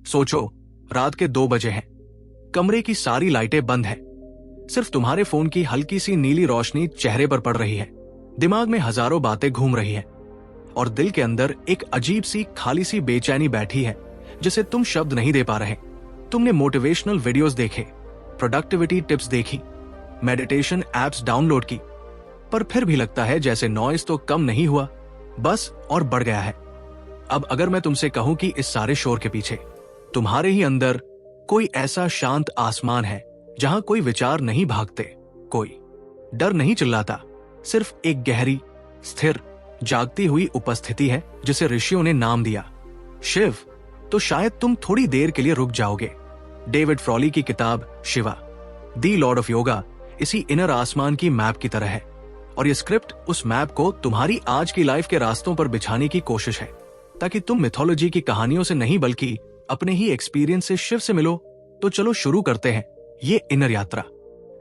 सोचो, रात के 2 बजे हैं, कमरे की सारी लाइटें बंद हैं, सिर्फ तुम्हारे फोन की हल्की सी नीली रोशनी चेहरे पर पड़ रही है। दिमाग में हजारों बातें घूम रही हैं और दिल के अंदर एक अजीब सी खाली सी बेचैनी बैठी है जिसे तुम शब्द नहीं दे पा रहे। तुमने मोटिवेशनल वीडियोस देखे, प्रोडक्टिविटी टिप्स देखी, मेडिटेशन एप्स डाउनलोड की, पर फिर भी लगता है जैसे नॉइज तो कम नहीं हुआ, बस और बढ़ गया है। अब अगर मैं तुमसे कहूं कि इस सारे शोर के पीछे तुम्हारे ही अंदर कोई ऐसा शांत आसमान है जहां कोई विचार नहीं भागते, कोई डर नहीं चिल्लाता, सिर्फ एक गहरी, स्थिर, जागती हुई उपस्थिति है जिसे ऋषियों ने नाम दिया शिव, तो शायद तुम थोड़ी देर के लिए रुक जाओगे। डेविड फ्रॉली की किताब शिवा, दी लॉर्ड ऑफ योगा, इसी इनर आसमान की मैप की तरह है, और ये स्क्रिप्ट उस मैप को तुम्हारी आज की लाइफ के रास्तों पर बिछाने की कोशिश है, ताकि तुम मिथोलॉजी की कहानियों से नहीं बल्कि अपने ही एक्सपीरियंस से शिव से मिलो। तो चलो शुरू करते हैं ये इनर यात्रा,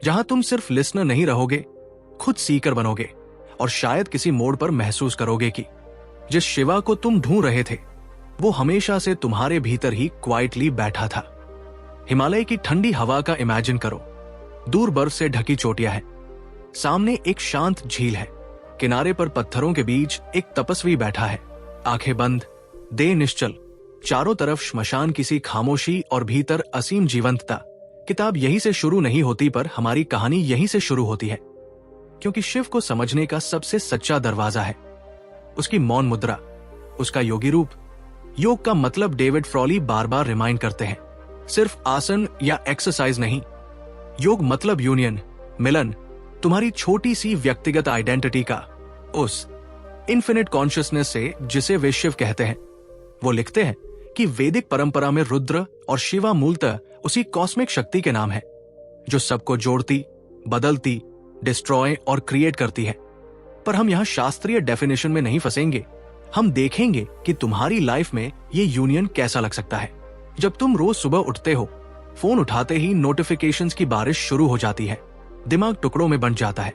जहां तुम सिर्फ लिसनर नहीं रहोगे, खुद सीकर बनोगे, और शायद किसी मोड़ पर महसूस करोगे कि जिस शिवा को तुम ढूंढ रहे थे वो हमेशा से तुम्हारे भीतर ही क्वाइटली बैठा था। हिमालय की ठंडी हवा का इमेजिन करो, दूर बर्फ से ढकी चोटियां हैं, सामने एक शांत झील है, किनारे पर पत्थरों के बीच एक तपस्वी बैठा है, आंखें बंद, देह निश्चल, चारों तरफ श्मशान किसी खामोशी और भीतर असीम जीवंतता। किताब यहीं से शुरू नहीं होती, पर हमारी कहानी यहीं से शुरू होती है, क्योंकि शिव को समझने का सबसे सच्चा दरवाजा है उसकी मौन मुद्रा, उसका योगी रूप। योग का मतलब डेविड फ्रॉली बार बार रिमाइंड करते हैं, सिर्फ आसन या एक्सरसाइज नहीं। योग मतलब यूनियन, मिलन, तुम्हारी छोटी सी व्यक्तिगत आइडेंटिटी का उस इन्फिनिट कॉन्शियसनेस से जिसे वे शिव कहते हैं। वो लिखते हैं कि वैदिक परंपरा में रुद्र और शिवा मूलतः उसी कॉस्मिक शक्ति के नाम है जो सबको जोड़ती, बदलती, डिस्ट्रॉय और क्रिएट करती है। पर हम यहां शास्त्रीय डेफिनेशन में नहीं फंसेंगे, हम देखेंगे कि तुम्हारी लाइफ में ये यूनियन कैसा लग सकता है। जब तुम रोज सुबह उठते हो, फोन उठाते ही नोटिफिकेशंस की बारिश शुरू हो जाती है, दिमाग टुकड़ों में बंट जाता है।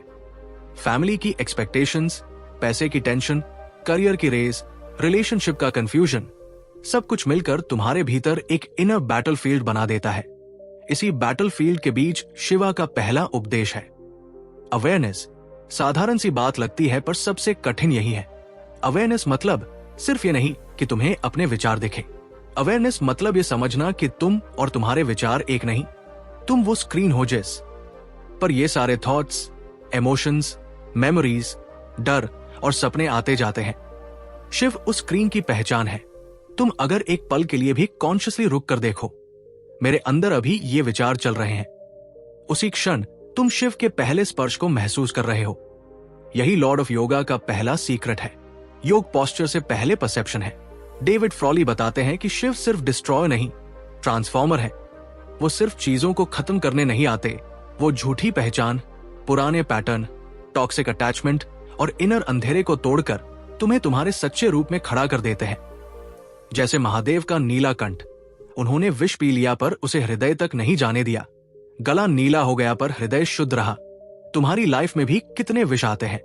फैमिली की एक्सपेक्टेशंस, पैसे की टेंशन, करियर की रेस, रिलेशनशिप का कंफ्यूजन, सब कुछ मिलकर तुम्हारे भीतर एक इनर बैटलफील्ड बना देता है। इसी बैटलफील्ड के बीच शिवा का पहला उपदेश है अवेयरनेस। साधारण सी बात लगती है, पर सबसे कठिन यही है। अवेयरनेस मतलब सिर्फ ये नहीं कि तुम्हें अपने विचार दिखे। अवेयरनेस मतलब ये समझना कि तुम और तुम्हारे विचार एक नहीं, तुम वो स्क्रीन हो जिस पर ये सारे थॉट्स, इमोशंस, मेमोरीज, डर और सपने आते जाते हैं। शिव उस स्क्रीन की पहचान है। तुम अगर एक पल के लिए भी कॉन्शियसली रुक कर देखो, मेरे अंदर अभी ये विचार चल रहे हैं, उसी क्षण तुम शिव के पहले स्पर्श को महसूस कर रहे हो। यही लॉर्ड ऑफ योगा का पहला सीक्रेट है। योग पोस्चर से पहले परसेप्शन है। डेविड फ्रॉली बताते हैं कि शिव सिर्फ डिस्ट्रॉय नहीं, ट्रांसफॉर्मर है। वो सिर्फ चीजों को खत्म करने नहीं आते, वो झूठी पहचान, पुराने पैटर्न, टॉक्सिक अटैचमेंट और इनर अंधेरे को तोड़कर तुम्हें तुम्हारे सच्चे रूप में खड़ा कर देते हैं। जैसे महादेव का नीला कंठ, उन्होंने विष पी लिया पर उसे हृदय तक नहीं जाने दिया। गला नीला हो गया पर हृदय शुद्ध रहा। तुम्हारी लाइफ में भी कितने विष आते हैं,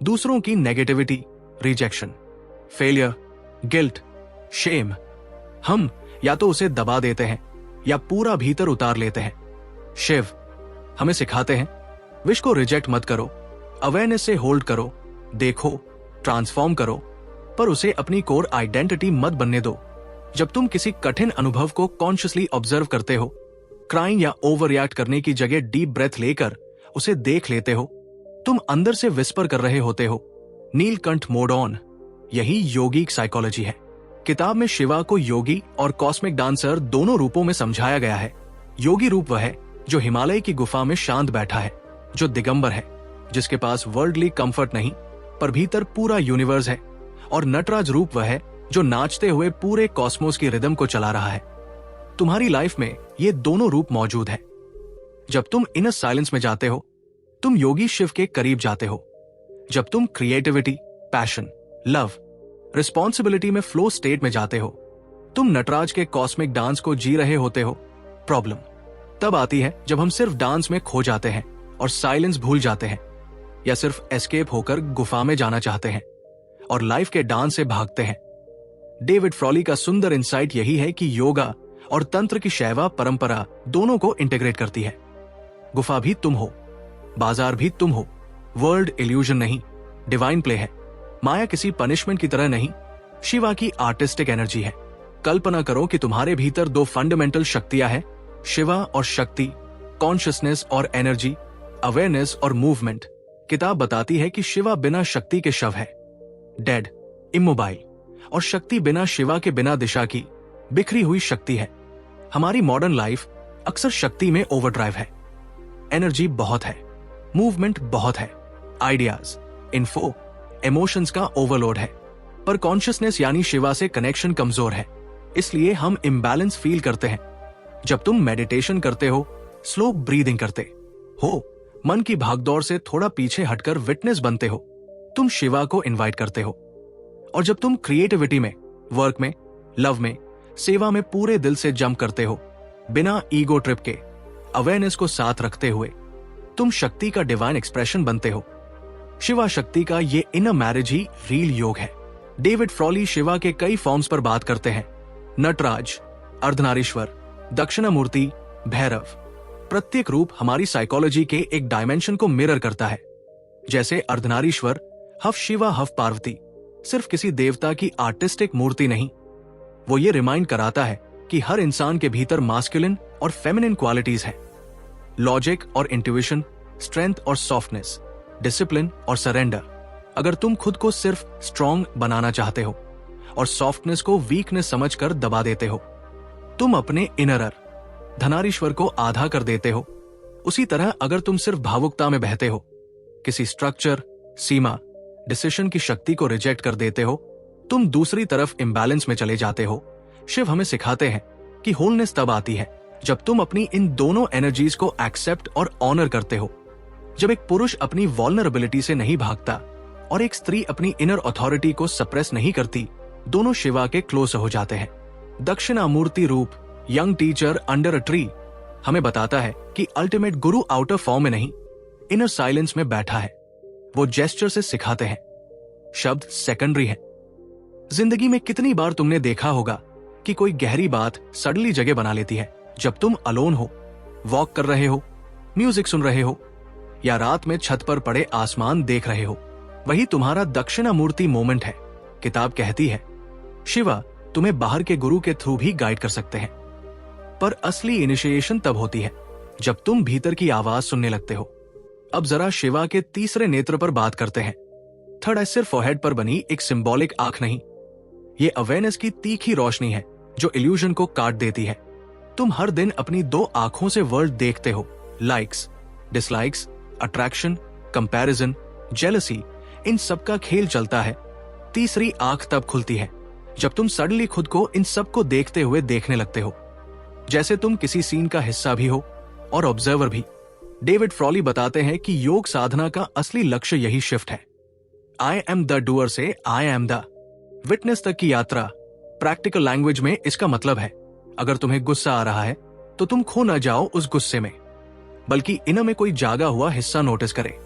दूसरों की negativity, rejection, failure, guilt, shame. हम या तो उसे दबा देते हैं या पूरा भीतर उतार लेते हैं। शिव हमें सिखाते हैं, विष को रिजेक्ट मत करो, अवेयरनेस से होल्ड करो, देखो, ट्रांसफॉर्म करो, पर उसे अपनी कोर आइडेंटिटी मत बनने दो। जब तुम किसी कठिन अनुभव को कॉन्शियसली ऑब्जर्व करते हो, क्राइंग या ओवर रिएक्ट करने की जगह डीप ब्रेथ लेकर उसे देख लेते हो, तुम अंदर से विस्पर कर रहे होते हो, नीलकंठ मोड ऑन। यही योगिक साइकोलॉजी है। किताब में शिवा को योगी और कॉस्मिक डांसर दोनों रूपों में समझाया गया है। योगी रूप वह है जो हिमालय की गुफा में शांत बैठा है, जो दिगंबर है, जिसके पास वर्ल्डली कंफर्ट नहीं पर भीतर पूरा यूनिवर्स है। और नटराज रूप वह है जो नाचते हुए पूरे कॉस्मोस की रिदम को चला रहा है। तुम्हारी लाइफ में ये दोनों रूप मौजूद हैं। जब तुम इनर साइलेंस में जाते हो, तुम योगी शिव के करीब जाते हो। जब तुम क्रिएटिविटी, पैशन, लव, रिस्पॉन्सिबिलिटी में फ्लो स्टेट में जाते हो, तुम नटराज के कॉस्मिक डांस को जी रहे होते हो। प्रॉब्लम तब आती है जब हम सिर्फ डांस में खो जाते हैं और साइलेंस भूल जाते हैं, या सिर्फ एस्केप होकर गुफा में जाना चाहते हैं और लाइफ के डांस से भागते हैं। डेविड फ्रॉली का सुंदर इंसाइट यही है कि योगा और तंत्र की शैवा परंपरा दोनों को इंटीग्रेट करती है। गुफा भी तुम हो, बाजार भी तुम हो। वर्ल्ड इल्यूजन नहीं, डिवाइन प्ले है। माया किसी पनिशमेंट की तरह नहीं, शिवा की आर्टिस्टिक एनर्जी है। कल्पना करो कि तुम्हारे भीतर दो फंडामेंटल शक्तियां हैं, शिवा और शक्ति, कॉन्शियसनेस और एनर्जी, अवेयरनेस और मूवमेंट। किताब बताती है कि शिवा बिना शक्ति के शव है, डेड, इमोबाइल, और शक्ति बिना शिवा के बिना दिशा की बिखरी हुई शक्ति है। हमारी मॉडर्न लाइफ अक्सर शक्ति में ओवरड्राइव है। एनर्जी बहुत है, मूवमेंट बहुत है, आइडियाज, इन्फो, इमोशंस का ओवरलोड है, पर कॉन्शियसनेस यानी शिवा से कनेक्शन कमजोर है। इसलिए हम इम्बैलेंस फील करते हैं। जब तुम मेडिटेशन करते हो, स्लो ब्रीदिंग करते हो, मन की भागदौड़ से थोड़ा पीछे हटकर विटनेस बनते हो, तुम शिवा को इनवाइट करते हो। और जब तुम क्रिएटिविटी में, वर्क में, लव में, सेवा में पूरे दिल से जंप करते हो, बिना ईगो ट्रिप के, अवेयरनेस को साथ रखते हुए, तुम शक्ति का डिवाइन एक्सप्रेशन बनते हो। शिवा शक्ति का ये इनर मैरिज ही रियल योग है। डेविड फ्रॉली शिवा के कई फॉर्म्स पर बात करते हैं, नटराज, अर्धनारीश्वर, दक्षिणामूर्ति, भैरव। प्रत्येक रूप हमारी साइकोलॉजी के एक डायमेंशन को मिरर करता है। जैसे अर्धनारीश्वर, हफ शिवा हफ पार्वती, सिर्फ किसी देवता की आर्टिस्टिक मूर्ति नहीं, वो ये रिमाइंड कराता है कि हर इंसान के भीतर मास्कुलिन और फेमिनिन क्वालिटीज हैं। लॉजिक और इंट्यूशन, स्ट्रेंथ और सॉफ्टनेस, डिसिप्लिन और सरेंडर। अगर तुम खुद को सिर्फ स्ट्रॉन्ग बनाना चाहते हो और सॉफ्टनेस को वीकनेस समझकर दबा देते हो, तुम अपने इनरर धनारीश्वर को आधा कर देते हो। उसी तरह अगर तुम सिर्फ भावुकता में बहते हो, किसी स्ट्रक्चर, सीमा, डिसीजन की शक्ति को रिजेक्ट कर देते हो, तुम दूसरी तरफ इम्बैलेंस में चले जाते हो। शिव हमें सिखाते हैं कि होलनेस तब आती है जब तुम अपनी इन दोनों एनर्जीज को एक्सेप्ट और ऑनर करते हो। जब एक पुरुष अपनी वल्नरेबिलिटी से नहीं भागता और एक स्त्री अपनी इनर अथॉरिटी को सप्रेस नहीं करती, दोनों शिवा के क्लोज हो जाते हैं। दक्षिणामूर्ति रूप, young teacher under a tree, हमें बताता है कि अल्टीमेट गुरु आउटर फॉर्म में नहीं, इनर साइलेंस में बैठा है। वो जेस्चर से सिखाते हैं, शब्द सेकेंडरी है। जिंदगी में कितनी बार तुमने देखा होगा कि कोई गहरी बात सडनली जगह बना लेती है जब तुम अलोन हो, वॉक कर रहे हो, म्यूजिक सुन रहे हो, या रात में छत पर पड़े आसमान देख रहे हो। वही तुम्हारा दक्षिणामूर्ति मोमेंट है। किताब कहती है, शिवा तुम्हें बाहर के गुरु के थ्रू भी गाइड कर सकते हैं, पर असली इनिशिएशन तब होती है जब तुम भीतर की आवाज सुनने लगते हो। अब जरा शिवा के तीसरे नेत्र पर बात करते हैं। थर्ड आई सिर्फ फोरहेड पर बनी एक सिंबॉलिक आंख नहीं, ये अवेयरनेस की तीखी रोशनी है जो इल्यूजन को काट देती है। तुम हर दिन अपनी दो आंखों से वर्ल्ड देखते हो, likes, dislikes, attraction, comparison, jealousy, इन सब का खेल चलता है। तीसरी आंख तब खुलती है जब तुम सडनली खुद को इन सब को देखते हुए देखने लगते हो, जैसे तुम किसी सीन का हिस्सा भी हो और ऑब्जर्वर भी। डेविड फ्रॉली बताते हैं कि योग साधना का असली लक्ष्य यही शिफ्ट है। आई एम द डूअर से आई एम द विटनेस तक की यात्रा। प्रैक्टिकल लैंग्वेज में इसका मतलब है, अगर तुम्हें गुस्सा आ रहा है तो तुम खो ना जाओ उस गुस्से में, बल्कि इनर में कोई जागा हुआ हिस्सा नोटिस करे।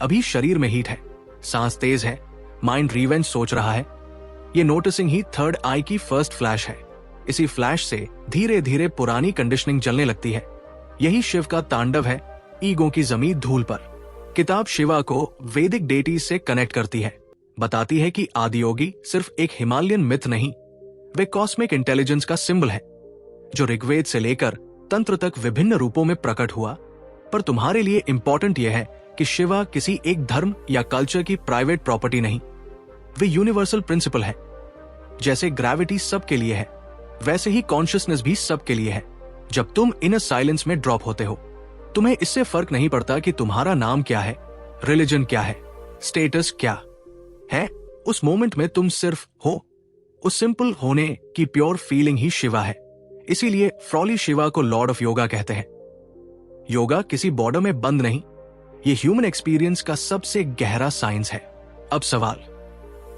अभी शरीर में हीट है, सांस तेज है, माइंड रिवेंज सोच रहा है। ये नोटिसिंग ही थर्ड आई की फर्स्ट फ्लैश है। इसी फ्लैश से धीरे धीरे पुरानी कंडीशनिंग जलने लगती है। यही शिव का तांडव है ईगो की जमीन धूल पर। किताब शिवा को वैदिक डेटीज से कनेक्ट करती है, बताती है कि आदियोगी सिर्फ एक हिमालयन मिथ नहीं, वे कॉस्मिक इंटेलिजेंस का सिंबल है जो ऋग्वेद से लेकर तंत्र तक विभिन्न रूपों में प्रकट हुआ। पर तुम्हारे लिए इंपॉर्टेंट यह है कि शिवा किसी एक धर्म या कल्चर की प्राइवेट प्रॉपर्टी नहीं, वे यूनिवर्सल प्रिंसिपल है। जैसे ग्रेविटी सबके लिए है, वैसे ही कॉन्शियसनेस भी सबके लिए है। जब तुम इनर साइलेंस में ड्रॉप होते हो, तुम्हें इससे फर्क नहीं पड़ता कि तुम्हारा नाम क्या है, रिलीजन क्या है, स्टेटस क्या है। उस मोमेंट में तुम सिर्फ हो। उस सिंपल होने की प्योर फीलिंग ही शिवा है। इसीलिए फ्रॉली शिवा को लॉर्ड ऑफ योगा कहते हैं। योगा किसी बॉर्डर में बंद नहीं, ये ह्यूमन एक्सपीरियंस का सबसे गहरा साइंस है। अब सवाल,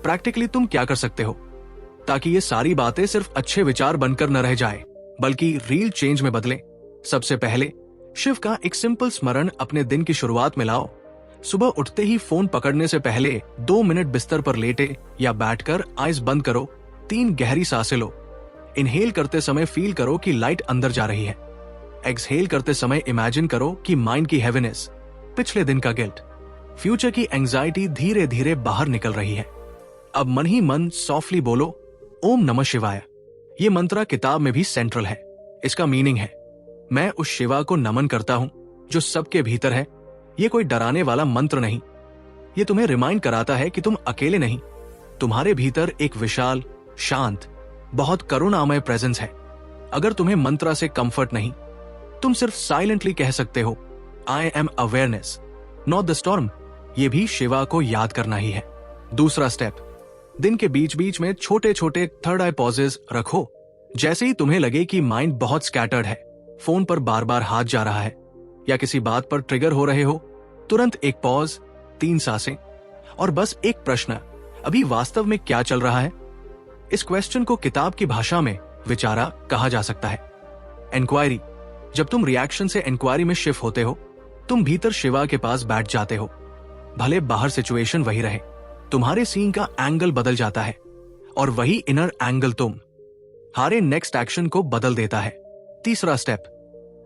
प्रैक्टिकली तुम क्या कर सकते हो ताकि ये सारी बातें सिर्फ अच्छे विचार बनकर न रह जाए, बल्कि रियल चेंज में बदले? सबसे पहले शिव का एक सिंपल स्मरण अपने दिन की शुरुआत में लाओ। सुबह उठते ही फोन पकड़ने से पहले 2 मिनट बिस्तर पर लेटे या बैठकर आइज बंद करो, 3 गहरी सांसें लो। इनहेल करते समय फील करो कि लाइट अंदर जा रही है। एक्सहेल करते समय इमेजिन करो कि माइंड की हैवीनेस, पिछले दिन का गिल्ट, फ्यूचर की एंजाइटी धीरे धीरे बाहर निकल रही है। अब मन ही मन सॉफ्टली बोलो, ओम नमः शिवाय। ये मंत्र किताब में भी सेंट्रल है। इसका मीनिंग है, मैं उस शिवा को नमन करता हूं जो सबके भीतर है। ये कोई डराने वाला मंत्र नहीं, ये तुम्हें रिमाइंड कराता है कि तुम अकेले नहीं। तुम्हारे भीतर एक विशाल, शांत, बहुत करुणामय प्रेजेंस है। अगर तुम्हें मंत्रा से कंफर्ट नहीं, तुम सिर्फ साइलेंटली कह सकते हो, I am awareness, not the storm. ये भी शिवा को याद करना ही है। दूसरा स्टेप, दिन के बीच बीच में छोटे छोटे थर्ड आई पॉजेज रखो। जैसे ही तुम्हें लगे कि माइंड बहुत स्कैटर्ड है, फोन पर बार बार हाथ जा रहा है या किसी बात पर ट्रिगर हो रहे हो, तुरंत एक पॉज, 3 सांसें और बस एक प्रश्न, अभी वास्तव में क्या चल रहा है? इस क्वेश्चन को किताब की भाषा में विचारा कहा जा सकता है। इंक्वायरी, जब तुम रिएक्शन से इंक्वायरी में शिफ्ट होते हो, तुम भीतर शिवा के पास बैठ जाते हो। भले बाहर सिचुएशन वही रहे, तुम्हारे सीन का एंगल बदल जाता है और वही इनर एंगल तुम हारे नेक्स्ट एक्शन को बदल देता है। तीसरा स्टेप,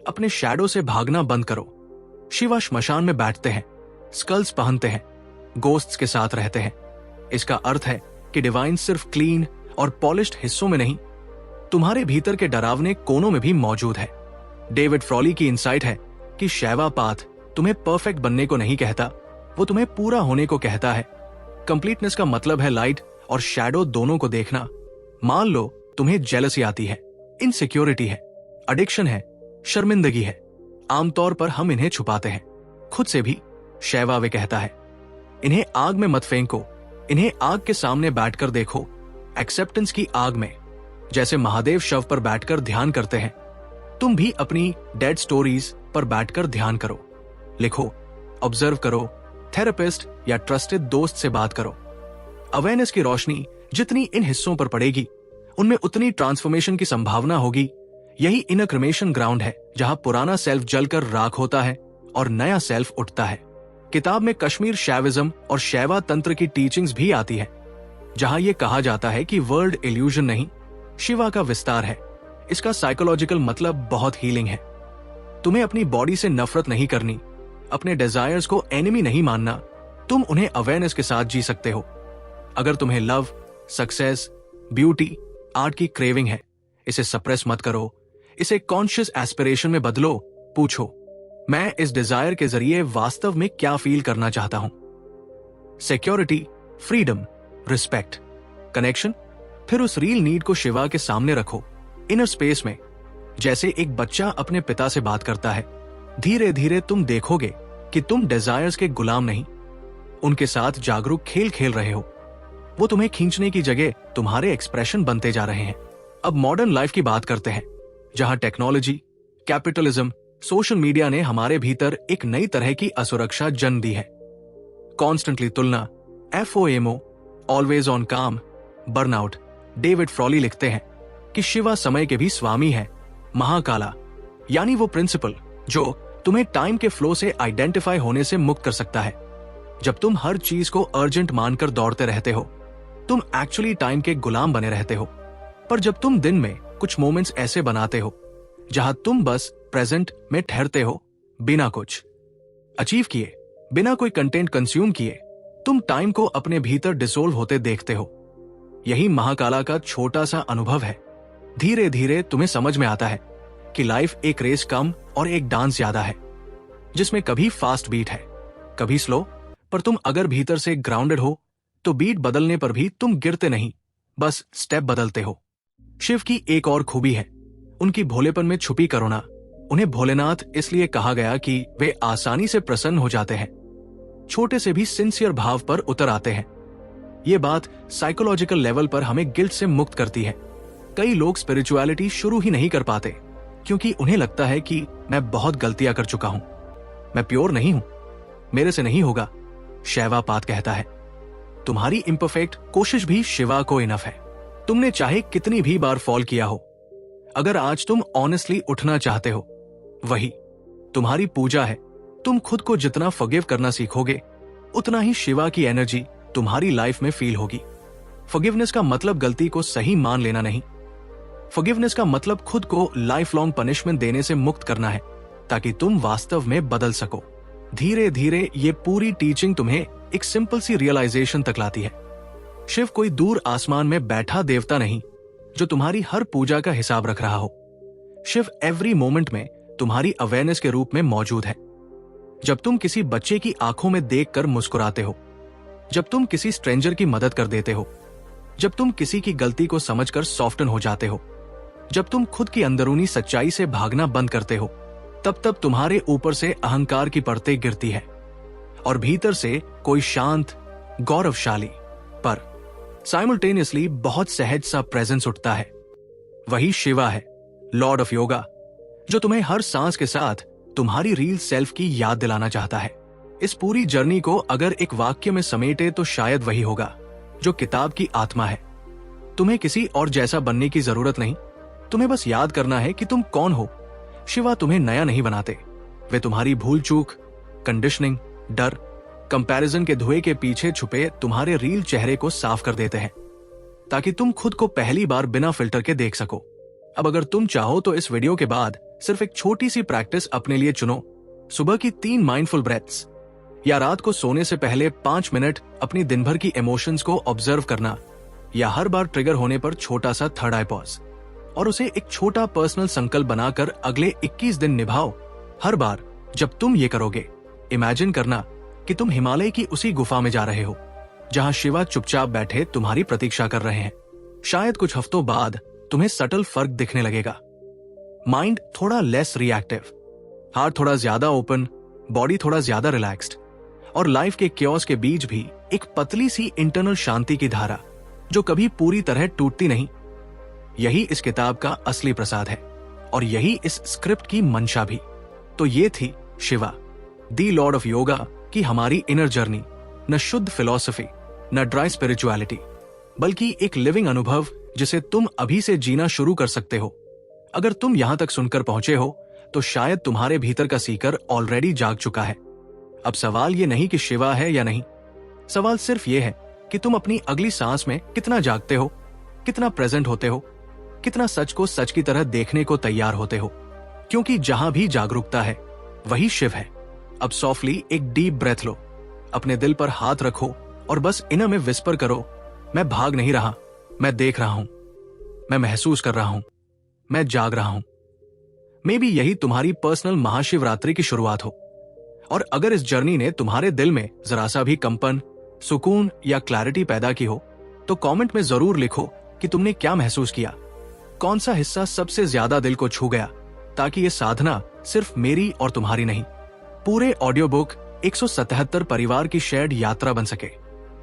अपने शैडो से भागना बंद करो। शिवा श्मशान में बैठते हैं, स्कल्स पहनते हैं, गोस्ट्स के साथ रहते हैं। इसका अर्थ है कि डिवाइन सिर्फ क्लीन और पॉलिश्ड हिस्सों में नहीं, तुम्हारे भीतर के डरावने कोनों में भी मौजूद है। डेविड फ्रॉली की इंसाइट है कि शैवा पाथ तुम्हें परफेक्ट बनने को नहीं कहता, वो तुम्हें पूरा होने को कहता है। कंप्लीटनेस का मतलब है लाइट और शैडो दोनों को देखना। मान लो तुम्हें जेलसी आती है, इनसिक्योरिटी है, एडिक्शन है, शर्मिंदगी है। आमतौर पर हम इन्हें छुपाते हैं, खुद से भी। शैवा वे कहता है, इन्हें आग में मत फेंको, इन्हें आग के सामने बैठकर देखो, एक्सेप्टेंस की आग में। जैसे महादेव शव पर बैठकर ध्यान करते हैं, तुम भी अपनी डेड स्टोरीज पर बैठकर ध्यान करो, लिखो, ऑब्जर्व करो, थेरेपिस्ट या ट्रस्टेड दोस्त से बात करो। अवेयरनेस की रोशनी जितनी इन हिस्सों पर पड़ेगी, उनमें उतनी ट्रांसफॉर्मेशन की संभावना होगी। यही इनर क्रिमेशन ग्राउंड है, जहां पुराना सेल्फ जलकर राख होता है और नया सेल्फ उठता है। किताब में कश्मीर शैविज्म और शैवा तंत्र की टीचिंग्स भी आती है, जहां यह कहा जाता है कि वर्ल्ड इल्यूजन नहीं, शिवा का विस्तार है। इसका साइकोलॉजिकल मतलब बहुत हीलिंग है। तुम्हें अपनी बॉडी से नफरत नहीं करनी, अपने डिजायर्स को एनिमी नहीं मानना, तुम उन्हें अवेयरनेस के साथ जी सकते हो। अगर तुम्हें लव, सक्सेस, ब्यूटी, आर्ट की क्रेविंग है, इसे सप्रेस मत करो, इसे कॉन्शियस एस्पिरेशन में बदलो। पूछो, मैं इस डिजायर के जरिए वास्तव में क्या फील करना चाहता हूं? Security, freedom, respect, connection. फिर उस रियल नीड को शिवा के सामने रखो, इनर स्पेस में, जैसे एक बच्चा अपने पिता से बात करता है। धीरे धीरे तुम देखोगे कि तुम डिजायर्स के गुलाम नहीं, उनके साथ जागरूक खेल खेल रहे हो। वो तुम्हें खींचने की जगह तुम्हारे एक्सप्रेशन बनते जा रहे हैं। अब मॉडर्न लाइफ की बात करते हैं, जहां टेक्नोलॉजी, कैपिटलिज्म, सोशल मीडिया ने हमारे भीतर एक नई तरह की असुरक्षा जन्म दी है। कॉन्स्टेंटली तुलना, FOMO, ऑलवेज ऑन काम, बर्नआउट। डेविड फ्रॉली लिखते हैं कि शिवा समय के भी स्वामी है, महाकाला, यानी वो प्रिंसिपल जो तुम्हें टाइम के फ्लो से आइडेंटिफाई होने से मुक्त कर सकता है। जब तुम हर चीज को अर्जेंट मानकर दौड़ते रहते हो, तुम एक्चुअली टाइम के गुलाम बने रहते हो। पर जब तुम दिन में कुछ मोमेंट्स ऐसे बनाते हो जहां तुम बस प्रेजेंट में ठहरते हो, बिना कुछ अचीव किए, बिना कोई कंटेंट कंज्यूम किए, तुम टाइम को अपने भीतर डिसोल्व होते देखते हो। यही महाकाला का छोटा सा अनुभव है। धीरे धीरे तुम्हें समझ में आता है कि लाइफ एक रेस कम और एक डांस ज्यादा है, जिसमें कभी फास्ट बीट है, कभी स्लो, पर तुम अगर भीतर से ग्राउंडेड हो तो बीट बदलने पर भी तुम गिरते नहीं, बस स्टेप बदलते हो। शिव की एक और खूबी है उनकी भोलेपन में छुपी करुणा। उन्हें भोलेनाथ इसलिए कहा गया कि वे आसानी से प्रसन्न हो जाते हैं, छोटे से भी सिंसियर भाव पर उतर आते हैं। ये बात साइकोलॉजिकल लेवल पर हमें गिल्ट से मुक्त करती है। कई लोग स्पिरिचुअलिटी शुरू ही नहीं कर पाते क्योंकि उन्हें लगता है कि मैं बहुत गलतियां कर चुका हूं, मैं प्योर नहीं हूं, मेरे से नहीं होगा। शैवा पात कहता है, तुम्हारी इम्परफेक्ट कोशिश भी शिवा को इनफ है। तुमने चाहे कितनी भी बार फॉल किया हो, अगर आज तुम ऑनेस्टली उठना चाहते हो, वही तुम्हारी पूजा है। तुम खुद को जितना फॉरगिव करना सीखोगे, उतना ही शिवा की एनर्जी तुम्हारी लाइफ में फील होगी। फॉरगिवनेस का मतलब गलती को सही मान लेना नहीं। फॉरगिवनेस का मतलब खुद को लाइफ लॉन्ग पनिशमेंट देने से मुक्त करना है, ताकि तुम वास्तव में बदल सको। धीरे धीरे ये पूरी टीचिंग तुम्हें एक सिंपल सी रियलाइजेशन तक लाती है। शिव कोई दूर आसमान में बैठा देवता नहीं जो तुम्हारी हर पूजा का हिसाब रख रहा हो। शिव एवरी मोमेंट में तुम्हारी अवेयरनेस के रूप में मौजूद है। जब तुम किसी बच्चे की आंखों में देखकर मुस्कुराते हो, जब तुम किसी स्ट्रेंजर की मदद कर देते हो, जब तुम किसी की गलती को समझकर सॉफ्टन हो जाते हो, जब तुम खुद की अंदरूनी सच्चाई से भागना बंद करते हो, तब तुम्हारे ऊपर से अहंकार की परतें गिरती है और भीतर से कोई शांत, गौरवशाली पर साइमल्टेनियसली बहुत सहज सा प्रेजेंस उठता है। वही शिवा है, लॉर्ड ऑफ योगा, जो तुम्हें हर सांस के साथ तुम्हारी रियल सेल्फ की याद दिलाना चाहता है। इस पूरी जर्नी को अगर एक वाक्य में समेटे तो शायद वही होगा जो किताब की आत्मा है। तुम्हें किसी और जैसा बनने की जरूरत नहीं, तुम्हें बस याद करना है कि तुम कौन हो। शिवा तुम्हें नया नहीं बनाते, वे तुम्हारी भूल चूक, कंडीशनिंग, डर, कंपैरिजन के धुएं के पीछे छुपे तुम्हारे रियल चेहरे को साफ कर देते हैं, ताकि तुम खुद को पहली बार बिना फिल्टर के देख सको। अब अगर तुम चाहो तो इस वीडियो के बाद सिर्फ एक छोटी सी प्रैक्टिस अपने लिए चुनो। सुबह की 3 माइंडफुल ब्रेथ्स, या रात को सोने से पहले 5 मिनट अपनी दिन भर की इमोशंस को ऑब्जर्व करना, या हर बार ट्रिगर होने पर छोटा सा थर्ड आई पॉज और उसे एक छोटा पर्सनल संकल्प बनाकर अगले 21 दिन निभाओ। हर बार जब तुम ये करोगे, इमेजिन करना कि तुम हिमालय की उसी गुफा में जा रहे हो जहां शिवा चुपचाप बैठे तुम्हारी प्रतीक्षा कर रहे हैं। शायद कुछ हफ्तों बाद तुम्हें सटल फर्क दिखने लगेगा। माइंड थोड़ा लेस रिएक्टिव, हार्ट थोड़ा ज्यादा ओपन, बॉडी थोड़ा ज्यादा रिलैक्स्ड, और लाइफ के क्योस के बीच भी एक पतली सी इंटरनल शांति की धारा जो कभी पूरी तरह टूटती नहीं। यही इस किताब का असली प्रसाद है और यही इस स्क्रिप्ट की मंशा भी। तो ये थी शिवा, दी लॉर्ड ऑफ योगा की हमारी इनर जर्नी। न शुद्ध फिलॉसफी, न ड्राई स्पिरिचुअलिटी, बल्कि एक लिविंग अनुभव जिसे तुम अभी से जीना शुरू कर सकते हो। अगर तुम यहां तक सुनकर पहुंचे हो तो शायद तुम्हारे भीतर का सीकर ऑलरेडी जाग चुका है। अब सवाल ये नहीं कि शिवा है या नहीं, सवाल सिर्फ ये है कि तुम अपनी अगली सांस में कितना जागते हो, कितना प्रेजेंट होते हो, कितना सच को सच की तरह देखने को तैयार होते हो। क्योंकि जहां भी जागरूकता है वही शिव है। अब सॉफ्टली एक डीप ब्रेथ लो, अपने दिल पर हाथ रखो और बस इनर में विस्पर करो, मैं भाग नहीं रहा, मैं देख रहा हूं, मैं महसूस कर रहा हूं, मैं जाग रहा हूं। मे बी यही तुम्हारी पर्सनल महाशिवरात्रि की शुरुआत हो। और अगर इस जर्नी ने तुम्हारे दिल में जरा सा भी कंपन, सुकून या क्लैरिटी पैदा की हो तो कमेंट में जरूर लिखो कि तुमने क्या महसूस किया, कौन सा हिस्सा सबसे ज्यादा दिल को छू गया, ताकि ये साधना सिर्फ मेरी और तुम्हारी नहीं, पूरे ऑडियो बुक 177 परिवार की शेयर्ड यात्रा बन सके।